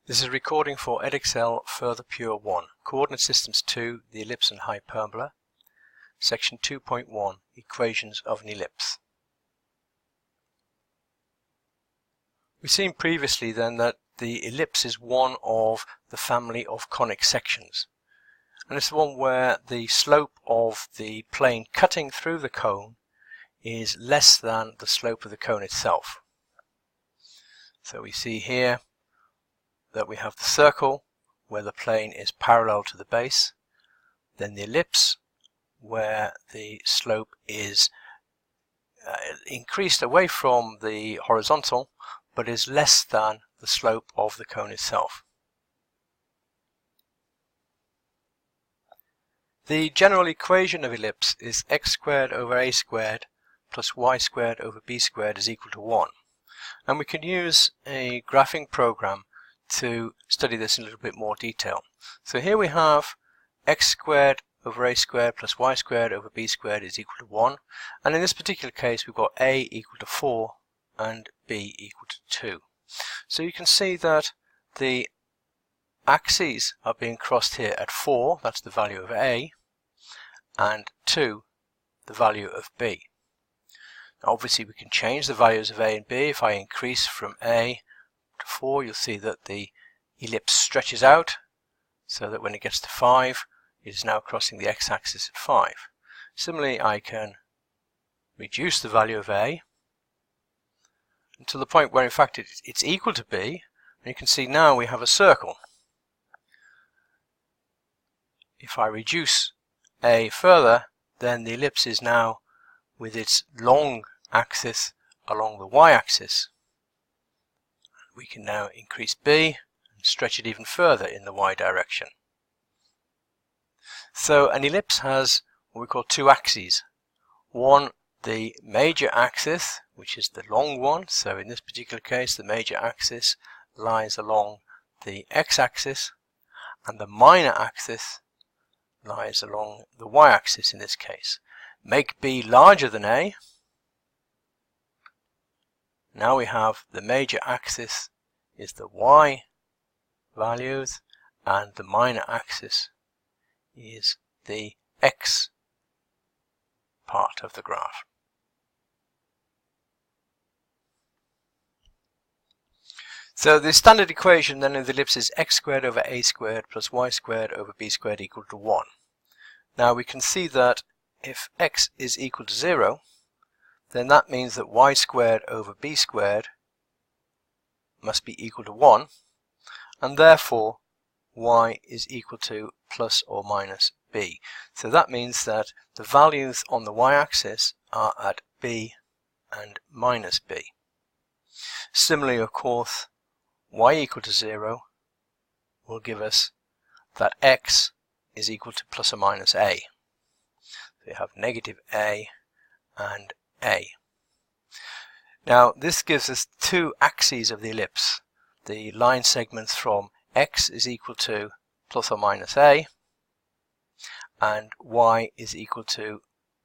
This is a recording for Edexcel Further Pure 1, Coordinate Systems 2, the Ellipse and Hyperbola, Section 2.1, Equations of an Ellipse. We've seen previously then that the ellipse is one of the family of conic sections. And it's the one where the slope of the plane cutting through the cone is less than the slope of the cone itself. So we see here that we have the circle where the plane is parallel to the base, then the ellipse where the slope is increased away from the horizontal but is less than the slope of the cone itself. The general equation of ellipse is x squared over a squared plus y squared over b squared is equal to 1. And we can use a graphing program to study this in a little bit more detail. So here we have x squared over a squared plus y squared over b squared is equal to 1. And in this particular case we've got a equal to 4 and b equal to 2. So you can see that the axes are being crossed here at 4, that's the value of a, and 2, the value of b. Now obviously we can change the values of a and b. If I increase from a to 4, you'll see that the ellipse stretches out so that when it gets to 5 it is now crossing the x-axis at 5. Similarly, I can reduce the value of a to the point where in fact it's equal to b, and you can see now we have a circle. If I reduce a further, then the ellipse is now with its long axis along the y-axis. We can now increase b and stretch it even further in the y direction. So an ellipse has what we call two axes. One, the major axis, which is the long one. So in this particular case the major axis lies along the x-axis and the minor axis lies along the y-axis in this case. Make b larger than a. Now we have the major axis is the y values and the minor axis is the x part of the graph. So the standard equation then of the ellipse is x squared over a squared plus y squared over b squared equal to 1. Now we can see that if x is equal to 0, then that means that y squared over b squared must be equal to 1, and therefore y is equal to plus or minus b. So that means that the values on the y-axis are at b and minus b. Similarly, of course, y equal to 0 will give us that x is equal to plus or minus a. So you have negative a and a. Now this gives us two axes of the ellipse. The line segments from x is equal to plus or minus a and y is equal to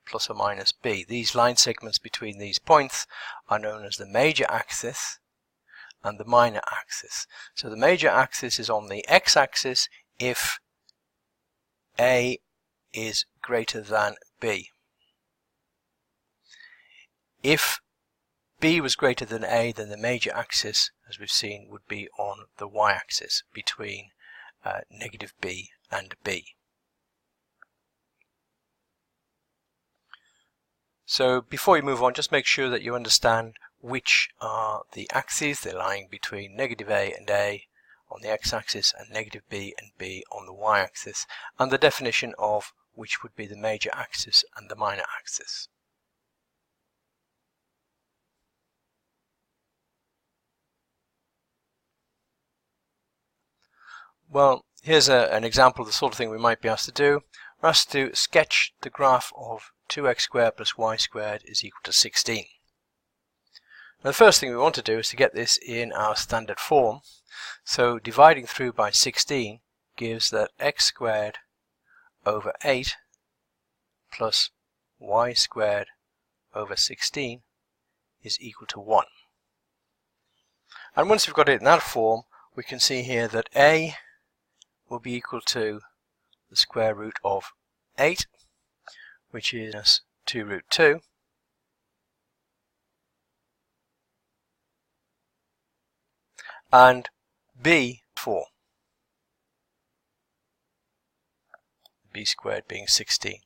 plus or minus b. These line segments between these points are known as the major axis and the minor axis. So the major axis is on the x-axis if a is greater than b. If b was greater than a, then the major axis, as we've seen, would be on the y-axis between negative b and b. So before you move on, just make sure that you understand which are the axes. They're lying between negative a and a on the x-axis and negative b and b on the y-axis, and the definition of which would be the major axis and the minor axis. Well, here's an example of the sort of thing we might be asked to do. We're asked to sketch the graph of 2x squared plus y squared is equal to 16. Now the first thing we want to do is to get this in our standard form. So dividing through by 16 gives that x squared over 8 plus y squared over 16 is equal to 1. And once we've got it in that form, we can see here that a will be equal to the square root of 8, which is 2 root 2. And b 4. B squared being 16.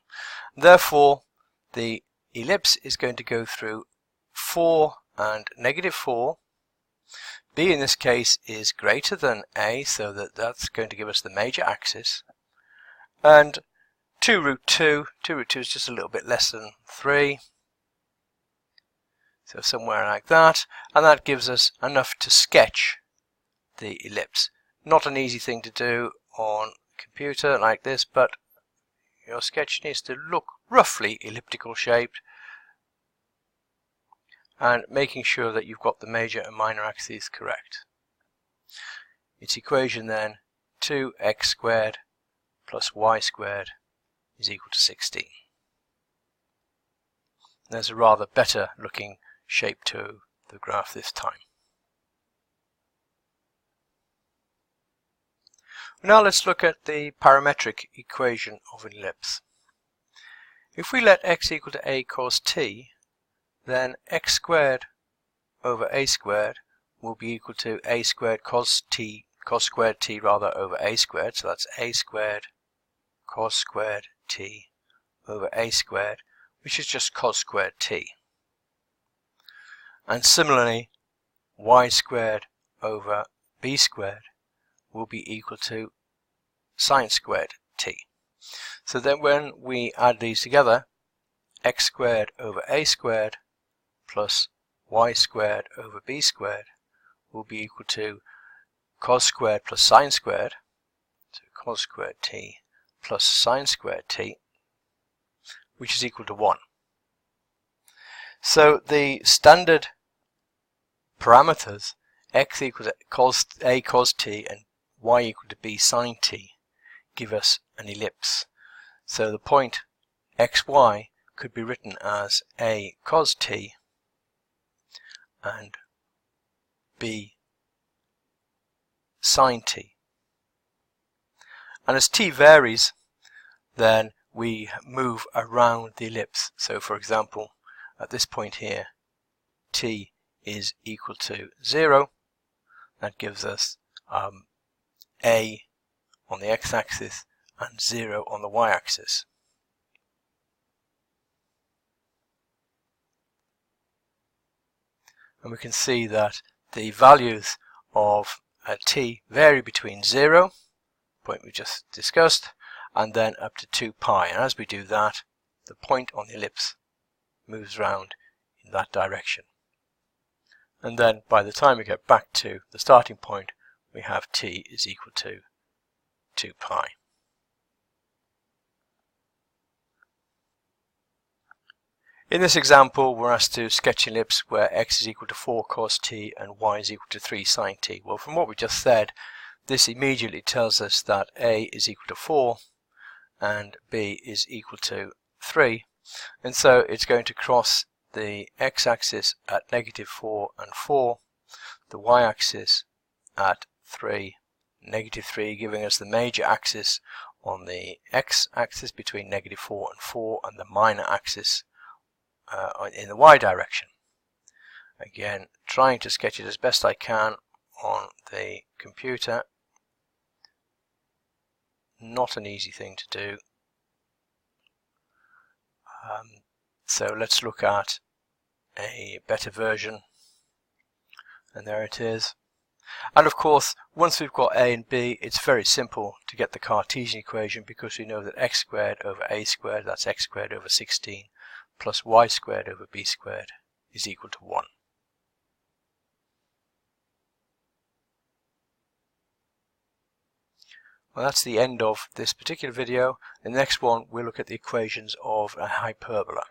Therefore, the ellipse is going to go through 4 and negative 4. B in this case is greater than a, so that's going to give us the major axis. And 2 root 2 is just a little bit less than 3. So somewhere like that. And that gives us enough to sketch the ellipse. Not an easy thing to do on a computer like this, but your sketch needs to look roughly elliptical shaped, and making sure that you've got the major and minor axes correct. Its equation then, 2x squared plus y squared is equal to 16. There's a rather better looking shape to the graph this time. Now let's look at the parametric equation of an ellipse. If we let x equal to a cos t, then x squared over a squared will be equal to a squared cos squared t over a squared. So that's a squared cos squared t over a squared, which is just cos squared t. And similarly, y squared over b squared will be equal to sine squared t. So then when we add these together, x squared over a squared plus y squared over b squared will be equal to cos squared plus sine squared, so cos squared t plus sine squared t, which is equal to 1. So the standard parameters, x equal to a cos t and y equal to b sine t, give us an ellipse. So the point xy could be written as a cos t and b sine t. And as t varies, then we move around the ellipse. So for example, at this point here, t is equal to 0. That gives us a on the x-axis and 0 on the y-axis. And we can see that the values of t vary between 0, point we just discussed, and then up to 2 pi. And as we do that, the point on the ellipse moves around in that direction. And then by the time we get back to the starting point, we have t is equal to 2 pi. In this example, we're asked to sketch an ellipse where x is equal to 4 cos t and y is equal to 3 sine t. Well, from what we just said, this immediately tells us that a is equal to 4 and b is equal to 3. And so it's going to cross the x-axis at negative 4 and 4, the y-axis at 3, negative 3, giving us the major axis on the x-axis between negative 4 and 4, and the minor axis in the y direction. Again, trying to sketch it as best I can on the computer. Not an easy thing to do. So let's look at a better version. And there it is. And of course, once we've got a and b, it's very simple to get the Cartesian equation, because we know that x squared over a squared, that's x squared over 16, plus y squared over b squared is equal to 1. Well, that's the end of this particular video. In the next one, we'll look at the equations of a hyperbola.